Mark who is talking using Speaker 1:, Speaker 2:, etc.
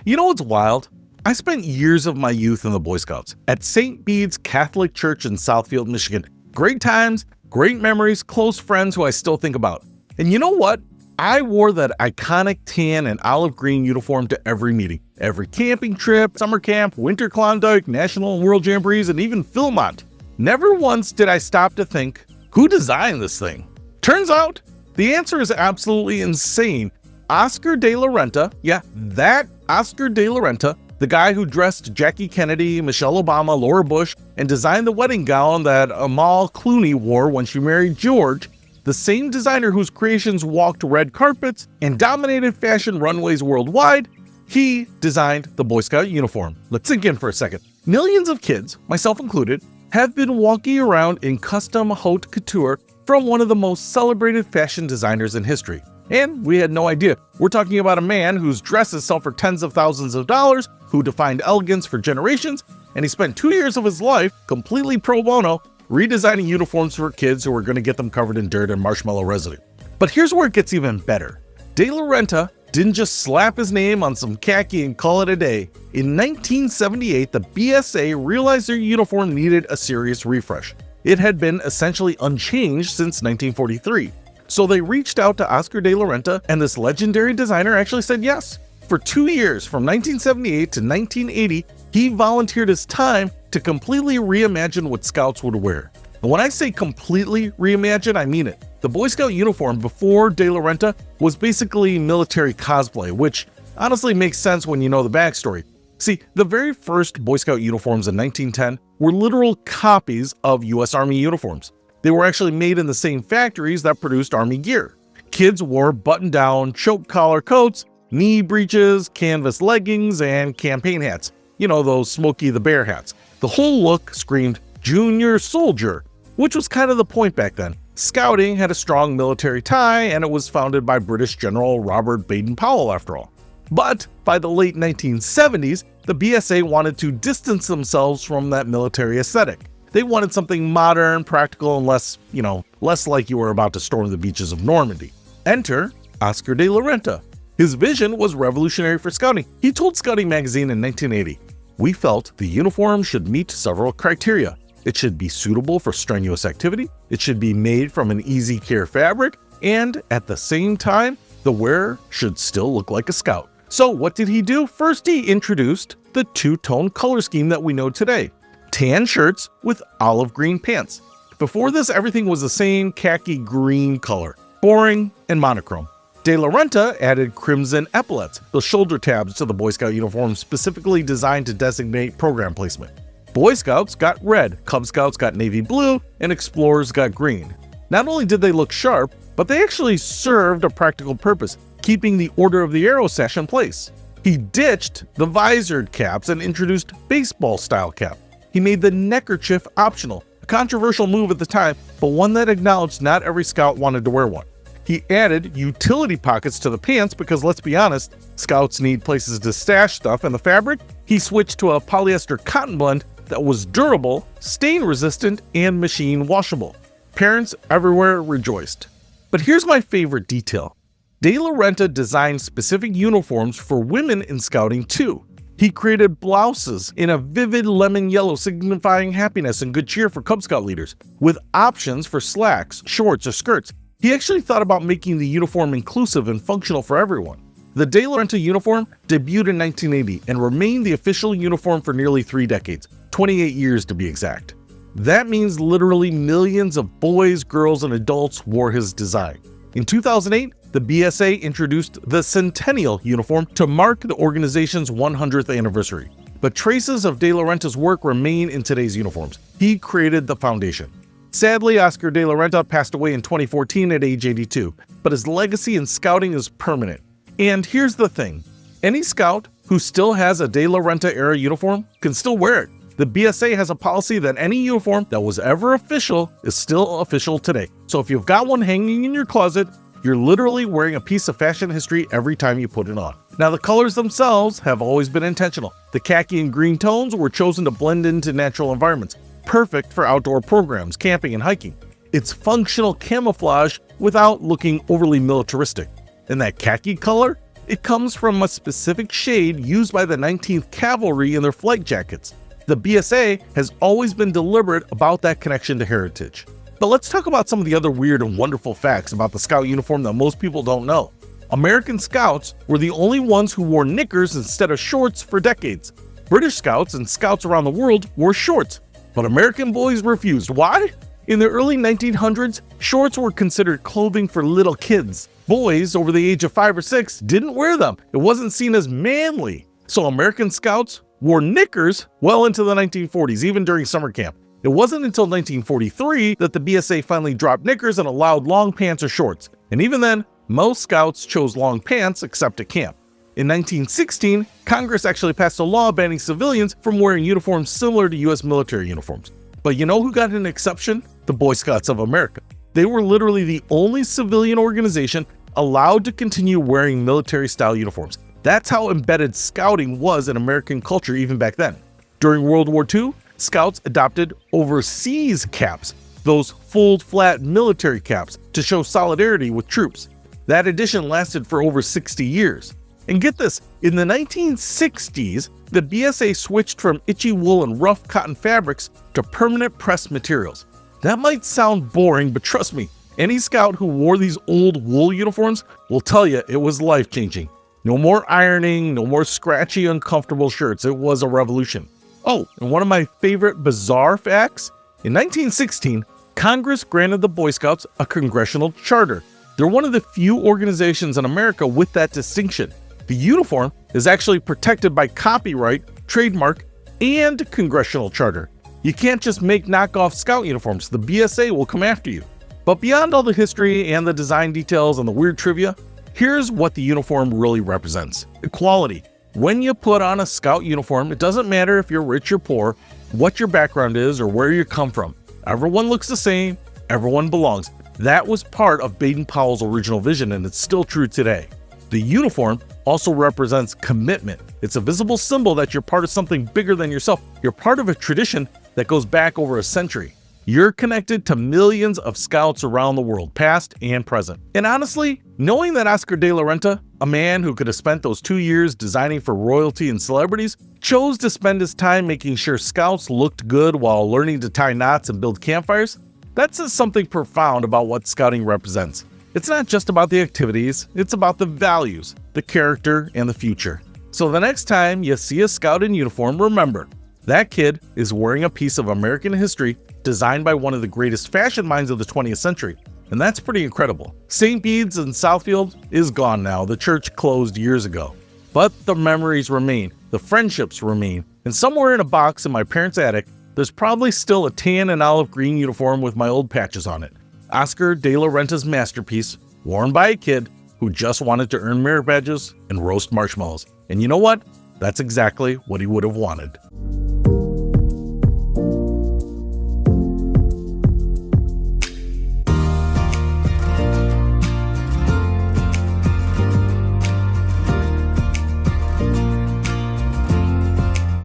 Speaker 1: You know what's wild? I spent years of my youth in the Boy Scouts at St. Bede's Catholic Church in Southfield, Michigan. Great times, great memories, close friends who I still think about. And you know what? I wore that iconic tan and olive green uniform to every meeting, every camping trip, summer camp, winter Klondike, national and world jamborees, and even Philmont. Never once did I stop to think, who designed this thing? Turns out, the answer is absolutely insane. Oscar de la Renta, yeah, that Oscar de la Renta, the guy who dressed Jackie Kennedy, Michelle Obama, Laura Bush, and designed the wedding gown that Amal Clooney wore when she married George, the same designer whose creations walked red carpets and dominated fashion runways worldwide, he designed the Boy Scout uniform. Let's sink in for a second. Millions of kids, myself included, have been walking around in custom haute couture from one of the most celebrated fashion designers in history. And we had no idea. We're talking about a man whose dresses sell for tens of thousands of dollars, who defined elegance for generations, and he spent 2 years of his life completely pro bono redesigning uniforms for kids who were going to get them covered in dirt and marshmallow residue. But here's where it gets even better. De la Renta didn't just slap his name on some khaki and call it a day. In 1978, the BSA realized their uniform needed a serious refresh. It had been essentially unchanged since 1943. So they reached out to Oscar de la Renta, and this legendary designer actually said yes. For 2 years, from 1978 to 1980, he volunteered his time to completely reimagine what Scouts would wear. And when I say completely reimagine, I mean it. The Boy Scout uniform before de la Renta was basically military cosplay, which honestly makes sense when you know the backstory. See, the very first Boy Scout uniforms in 1910 were literal copies of US Army uniforms. They were actually made in the same factories that produced Army gear. Kids wore button-down, choke collar coats, knee breeches, canvas leggings, and campaign hats. You know, those Smokey the Bear hats. The whole look screamed junior soldier, which was kind of the point back then. Scouting had a strong military tie, and it was founded by British General Robert Baden-Powell after all. But by the late 1970s, the BSA wanted to distance themselves from that military aesthetic. They wanted something modern, practical, and less like you were about to storm the beaches of Normandy. Enter Oscar de la Renta. His vision was revolutionary for scouting. He told Scouting magazine in 1980, "We felt the uniform should meet several criteria. It should be suitable for strenuous activity, it should be made from an easy care fabric, and at the same time, the wearer should still look like a scout." So what did he do? First, he introduced the two-tone color scheme that we know today. Tan shirts with olive green pants. Before this, everything was the same khaki green color, boring and monochrome. De la Renta added crimson epaulets, the shoulder tabs to the Boy Scout uniform specifically designed to designate program placement. Boy Scouts got red, Cub Scouts got navy blue, and Explorers got green. Not only did they look sharp, but they actually served a practical purpose, keeping the Order of the Arrow sash in place. He ditched the visored caps and introduced baseball-style cap. He made the neckerchief optional, a controversial move at the time, but one that acknowledged not every scout wanted to wear one. He added utility pockets to the pants because, let's be honest, scouts need places to stash stuff, and the fabric? He switched to a polyester cotton blend that was durable, stain-resistant, and machine washable. Parents everywhere rejoiced. But here's my favorite detail. De la Renta designed specific uniforms for women in scouting too. He created blouses in a vivid lemon yellow signifying happiness and good cheer for Cub Scout leaders, with options for slacks, shorts, or skirts. He actually thought about making the uniform inclusive and functional for everyone. The De La Renta uniform debuted in 1980 and remained the official uniform for nearly 3 decades, 28 years to be exact. That means literally millions of boys, girls, and adults wore his design. In 2008, the BSA introduced the Centennial uniform to mark the organization's 100th anniversary. But traces of De La Renta's work remain in today's uniforms. He created the foundation. Sadly, Oscar de la Renta passed away in 2014 at age 82, but his legacy in scouting is permanent. And here's the thing, any scout who still has a De La Renta era uniform can still wear it. The BSA has a policy that any uniform that was ever official is still official today. So if you've got one hanging in your closet, you're literally wearing a piece of fashion history every time you put it on. Now, the colors themselves have always been intentional. The khaki and green tones were chosen to blend into natural environments, perfect for outdoor programs, camping, and hiking. It's functional camouflage without looking overly militaristic. And that khaki color? It comes from a specific shade used by the 19th Cavalry in their flight jackets. The BSA has always been deliberate about that connection to heritage. But let's talk about some of the other weird and wonderful facts about the Scout uniform that most people don't know. American Scouts were the only ones who wore knickers instead of shorts for decades. British Scouts and Scouts around the world wore shorts, but American boys refused. Why? In the early 1900s, shorts were considered clothing for little kids. Boys over the age of 5 or 6 didn't wear them. It wasn't seen as manly. So American Scouts wore knickers well into the 1940s, even during summer camp. It wasn't until 1943 that the BSA finally dropped knickers and allowed long pants or shorts. And even then, most Scouts chose long pants except at camp. In 1916, Congress actually passed a law banning civilians from wearing uniforms similar to U.S. military uniforms. But you know who got an exception? The Boy Scouts of America. They were literally the only civilian organization allowed to continue wearing military-style uniforms. That's how embedded Scouting was in American culture even back then. During World War II, Scouts adopted overseas caps, those fold-flat military caps, to show solidarity with troops. That addition lasted for over 60 years. And get this, in the 1960s, the BSA switched from itchy wool and rough cotton fabrics to permanent pressed materials. That might sound boring, but trust me, any Scout who wore these old wool uniforms will tell you it was life-changing. No more ironing, no more scratchy, uncomfortable shirts. It was a revolution. Oh, and one of my favorite bizarre facts, in 1916, Congress granted the Boy Scouts a congressional charter. They're one of the few organizations in America with that distinction. The uniform is actually protected by copyright, trademark, and congressional charter. You can't just make knockoff Scout uniforms. The BSA will come after you. But beyond all the history and the design details and the weird trivia, here's what the uniform really represents: equality. When you put on a Scout uniform, it doesn't matter if you're rich or poor, what your background is, or where you come from. Everyone looks the same, everyone belongs. That was part of Baden-Powell's original vision, and it's still true today. The uniform also represents commitment. It's a visible symbol that you're part of something bigger than yourself. You're part of a tradition that goes back over a century. You're connected to millions of Scouts around the world, past and present. And honestly, knowing that Oscar de la Renta, a man who could have spent those 2 years designing for royalty and celebrities, chose to spend his time making sure Scouts looked good while learning to tie knots and build campfires, that says something profound about what Scouting represents. It's not just about the activities, it's about the values, the character, and the future. So the next time you see a Scout in uniform, remember, that kid is wearing a piece of American history designed by one of the greatest fashion minds of the 20th century. And that's pretty incredible. St. Bede's in Southfield is gone now. The church closed years ago. But the memories remain, the friendships remain, and somewhere in a box in my parents' attic, there's probably still a tan and olive green uniform with my old patches on it. Oscar de la Renta's masterpiece, worn by a kid who just wanted to earn merit badges and roast marshmallows. And you know what? That's exactly what he would have wanted.